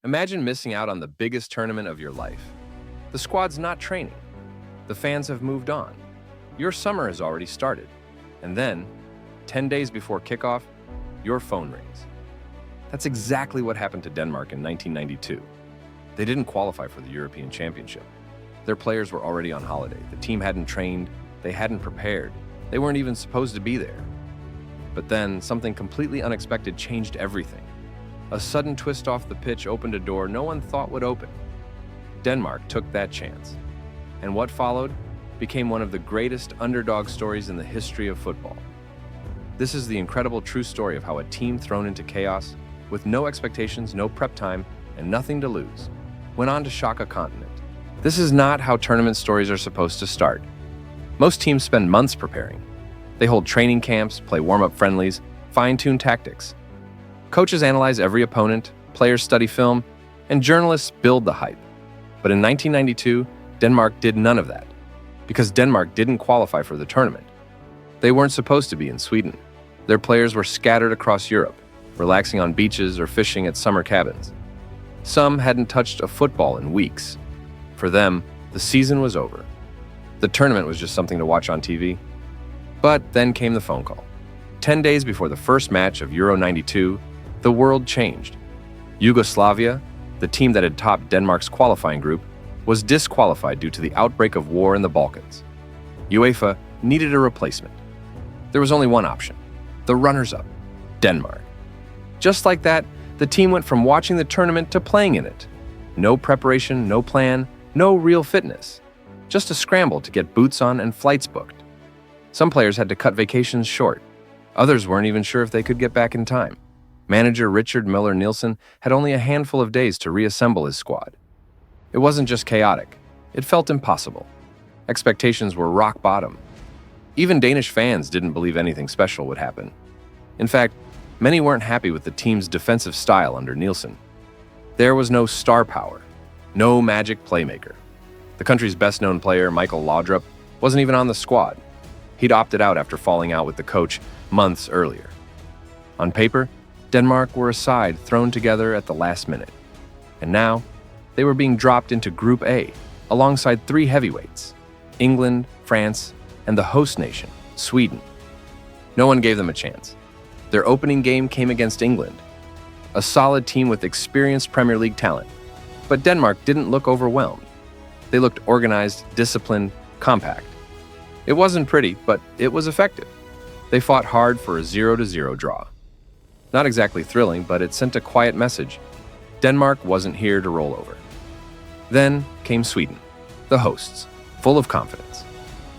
Imagine missing out on the biggest tournament of your life. The squad's not training. The fans have moved on. Your summer has already started. And then, 10 days before kickoff, your phone rings. That's exactly what happened to Denmark in 1992. They didn't qualify for the European Championship. Their players were already on holiday. The team hadn't trained. They hadn't prepared. They weren't even supposed to be there. But then, something completely unexpected changed everything. A sudden twist off the pitch opened a door no one thought would open. Denmark took that chance. And what followed became one of the greatest underdog stories in the history of football. This is the incredible true story of how a team thrown into chaos, with no expectations, no prep time, and nothing to lose, went on to shock a continent. This is not how tournament stories are supposed to start. Most teams spend months preparing. They hold training camps, play warm-up friendlies, fine-tune tactics. Coaches analyze every opponent, players study film, and journalists build the hype. But in 1992, Denmark did none of that, because Denmark didn't qualify for the tournament. They weren't supposed to be in Sweden. Their players were scattered across Europe, relaxing on beaches or fishing at summer cabins. Some hadn't touched a football in weeks. For them, the season was over. The tournament was just something to watch on TV. But then came the phone call. 10 days before the first match of Euro 92, the world changed. Yugoslavia, the team that had topped Denmark's qualifying group, was disqualified due to the outbreak of war in the Balkans. UEFA needed a replacement. There was only one option: the runners-up, Denmark. Just like that, the team went from watching the tournament to playing in it. No preparation, no plan, no real fitness. Just a scramble to get boots on and flights booked. Some players had to cut vacations short. Others weren't even sure if they could get back in time. Manager Richard Møller-Nielsen had only a handful of days to reassemble his squad. It wasn't just chaotic. It felt impossible. Expectations were rock bottom. Even Danish fans didn't believe anything special would happen. In fact, many weren't happy with the team's defensive style under Nielsen. There was no star power, no magic playmaker. The country's best-known player, Michael Laudrup, wasn't even on the squad. He'd opted out after falling out with the coach months earlier. On paper, Denmark were a side thrown together at the last minute. And now, they were being dropped into Group A, alongside three heavyweights: England, France, and the host nation, Sweden. No one gave them a chance. Their opening game came against England, a solid team with experienced Premier League talent. But Denmark didn't look overwhelmed. They looked organized, disciplined, compact. It wasn't pretty, but it was effective. They fought hard for a 0-0 draw. Not exactly thrilling, but it sent a quiet message. Denmark wasn't here to roll over. Then came Sweden, the hosts, full of confidence,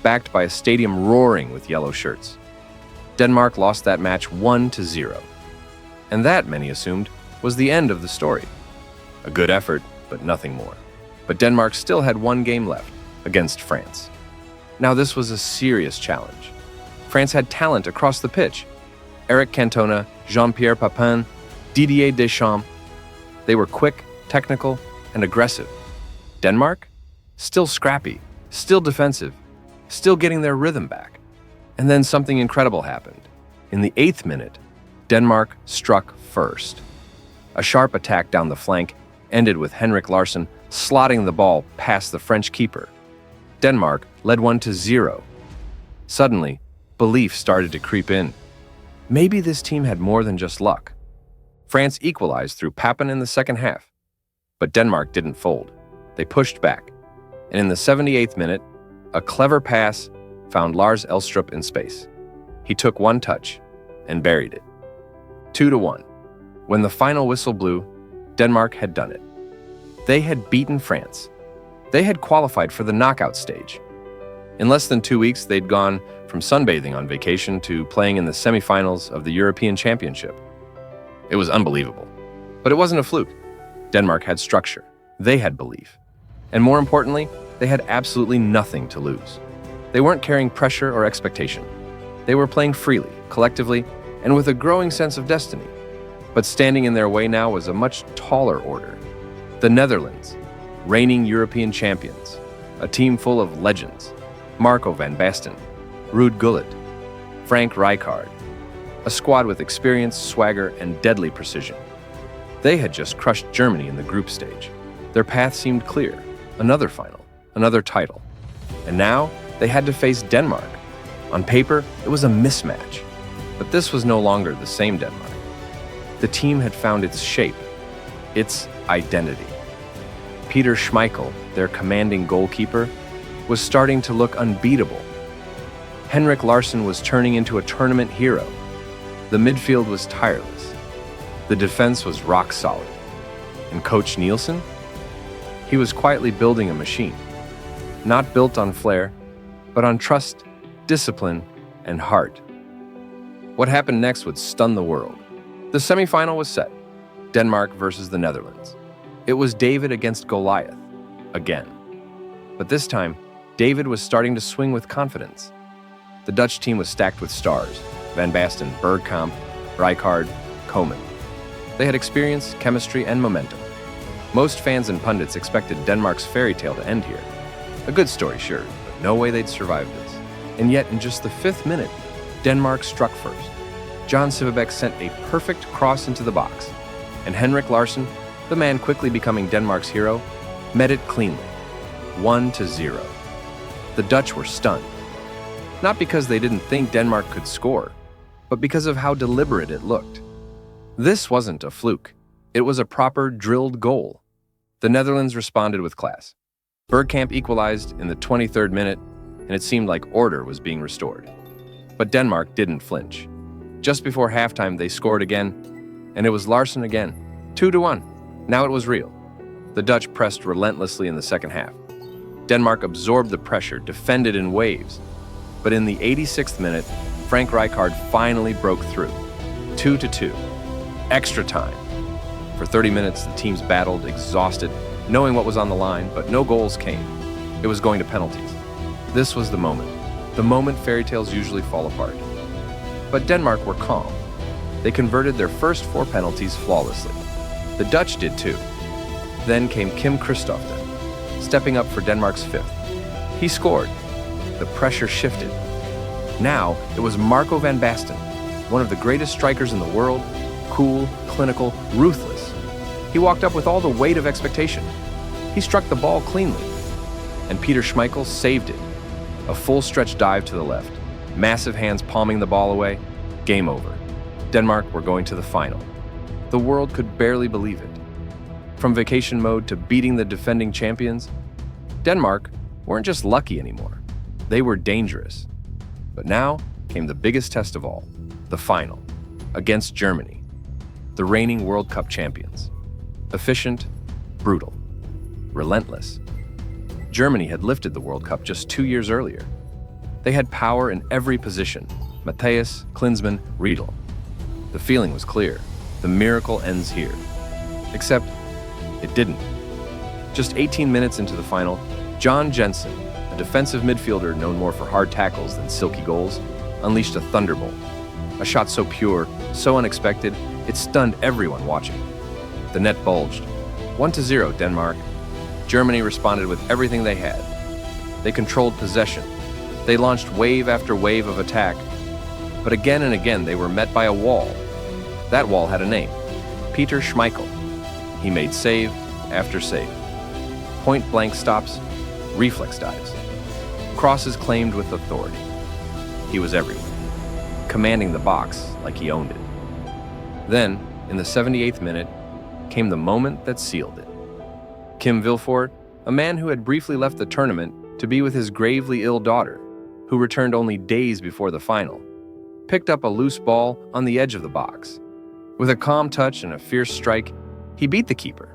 backed by a stadium roaring with yellow shirts. Denmark lost that match 1-0. And that, many assumed, was the end of the story. A good effort, but nothing more. But Denmark still had one game left, against France. Now this was a serious challenge. France had talent across the pitch. Eric Cantona, Jean-Pierre Papin, Didier Deschamps. They were quick, technical, and aggressive. Denmark? Still scrappy, still defensive, still getting their rhythm back. And then something incredible happened. In the 8th minute, Denmark struck first. A sharp attack down the flank ended with Henrik Larsson slotting the ball past the French keeper. Denmark led 1-0. Suddenly, belief started to creep in. Maybe this team had more than just luck. France equalized through Papin in the second half. But Denmark didn't fold. They pushed back. And in the 78th minute, a clever pass found Lars Elstrup in space. He took one touch and buried it. 2-1. When the final whistle blew, Denmark had done it. They had beaten France. They had qualified for the knockout stage. In less than 2 weeks, they'd gone from sunbathing on vacation to playing in the semifinals of the European Championship. It was unbelievable. But it wasn't a fluke. Denmark had structure. They had belief. And more importantly, they had absolutely nothing to lose. They weren't carrying pressure or expectation. They were playing freely, collectively, and with a growing sense of destiny. But standing in their way now was a much taller order. The Netherlands, reigning European champions, a team full of legends: Marco van Basten, Ruud Gullit, Frank Rijkaard, a squad with experience, swagger, and deadly precision. They had just crushed Germany in the group stage. Their path seemed clear. Another final, another title. And now they had to face Denmark. On paper, it was a mismatch. But this was no longer the same Denmark. The team had found its shape, its identity. Peter Schmeichel, their commanding goalkeeper, was starting to look unbeatable. Henrik Larsson was turning into a tournament hero. The midfield was tireless. The defense was rock solid. And Coach Nielsen? He was quietly building a machine, not built on flair, but on trust, discipline, and heart. What happened next would stun the world. The semifinal was set, Denmark versus the Netherlands. It was David against Goliath, again. But this time, David was starting to swing with confidence. The Dutch team was stacked with stars: Van Basten, Bergkamp, Rijkaard, Koeman. They had experience, chemistry, and momentum. Most fans and pundits expected Denmark's fairy tale to end here. A good story, sure, but no way they'd survive this. And yet, in just the 5th minute, Denmark struck first. John Sivebæk sent a perfect cross into the box, and Henrik Larsson, the man quickly becoming Denmark's hero, met it cleanly, 1-0. The Dutch were stunned, not because they didn't think Denmark could score, but because of how deliberate it looked. This wasn't a fluke. It was a proper drilled goal. The Netherlands responded with class. Bergkamp equalized in the 23rd minute, and it seemed like order was being restored. But Denmark didn't flinch. Just before halftime, they scored again, and it was Larsson again. 2-1. Now it was real. The Dutch pressed relentlessly in the second half. Denmark absorbed the pressure, defended in waves. But in the 86th minute, Frank Rijkaard finally broke through. 2-2. Extra time. For 30 minutes, the teams battled, exhausted, knowing what was on the line, but no goals came. It was going to penalties. This was the moment fairy tales usually fall apart. But Denmark were calm. They converted their first 4 penalties flawlessly. The Dutch did too. Then came Kim Christoften, stepping up for Denmark's 5th. He scored. The pressure shifted. Now it was Marco van Basten, one of the greatest strikers in the world, cool, clinical, ruthless. He walked up with all the weight of expectation. He struck the ball cleanly. And Peter Schmeichel saved it. A full stretch dive to the left. Massive hands palming the ball away. Game over. Denmark were going to the final. The world could barely believe it. From vacation mode to beating the defending champions, Denmark weren't just lucky anymore. They were dangerous. But now came the biggest test of all, the final, against Germany, the reigning World Cup champions. Efficient, brutal, relentless. Germany had lifted the World Cup just 2 years earlier. They had power in every position: Matthäus, Klinsmann, Riedel. The feeling was clear. The miracle ends here. Except, it didn't. Just 18 minutes into the final, John Jensen, a defensive midfielder known more for hard tackles than silky goals, unleashed a thunderbolt. A shot so pure, so unexpected, it stunned everyone watching. The net bulged. 1-0 Denmark. Germany responded with everything they had. They controlled possession. They launched wave after wave of attack. But again and again they were met by a wall. That wall had a name: Peter Schmeichel. He made save after save. Point-blank stops, reflex dives. Crosses claimed with authority. He was everywhere, commanding the box like he owned it. Then, in the 78th minute, came the moment that sealed it. Kim Vilfort, a man who had briefly left the tournament to be with his gravely ill daughter, who returned only days before the final, picked up a loose ball on the edge of the box. With a calm touch and a fierce strike, he beat the keeper.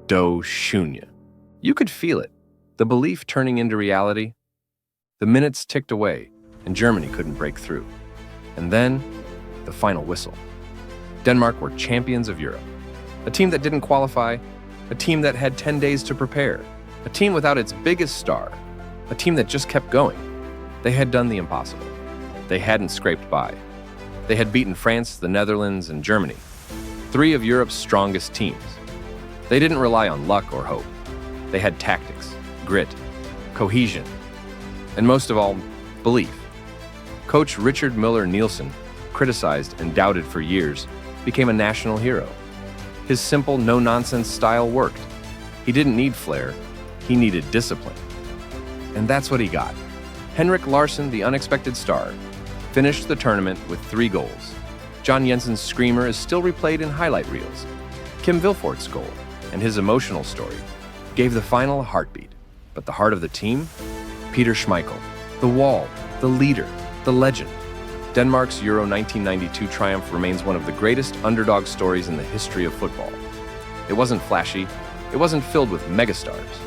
Do shunya. You could feel it, the belief turning into reality. The minutes ticked away, and Germany couldn't break through. And then, the final whistle. Denmark were champions of Europe. A team that didn't qualify, a team that had 10 days to prepare, a team without its biggest star, a team that just kept going. They had done the impossible. They hadn't scraped by. They had beaten France, the Netherlands, and Germany, 3 of Europe's strongest teams. They didn't rely on luck or hope. They had tactics, grit, cohesion, and most of all, belief. Coach Richard Müller Nielsen, criticized and doubted for years, became a national hero. His simple, no-nonsense style worked. He didn't need flair, he needed discipline. And that's what he got. Henrik Larsson, the unexpected star, finished the tournament with 3 goals. John Jensen's screamer is still replayed in highlight reels. Kim Vilfort's goal and his emotional story gave the final a heartbeat. But the heart of the team? Peter Schmeichel, the wall, the leader, the legend. Denmark's Euro 1992 triumph remains one of the greatest underdog stories in the history of football. It wasn't flashy, it wasn't filled with megastars,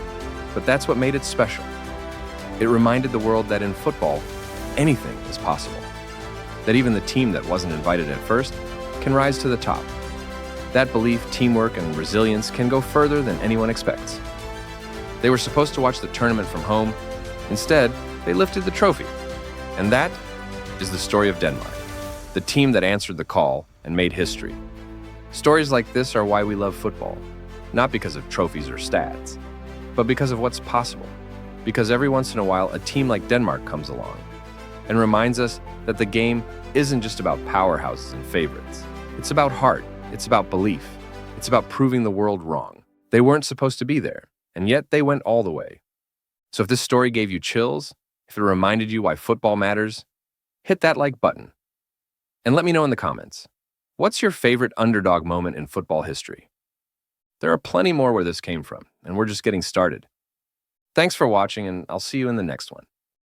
but that's what made it special. It reminded the world that in football, anything is possible. That even the team that wasn't invited at first can rise to the top. That belief, teamwork, and resilience can go further than anyone expects. They were supposed to watch the tournament from home. Instead, they lifted the trophy. And that is the story of Denmark, the team that answered the call and made history. Stories like this are why we love football, not because of trophies or stats, but because of what's possible. Because every once in a while, a team like Denmark comes along and reminds us that the game isn't just about powerhouses and favorites. It's about heart, it's about belief, it's about proving the world wrong. They weren't supposed to be there, and yet they went all the way. So if this story gave you chills, if it reminded you why football matters, hit that like button. And let me know in the comments, what's your favorite underdog moment in football history? There are plenty more where this came from, and we're just getting started. Thanks for watching, and I'll see you in the next one.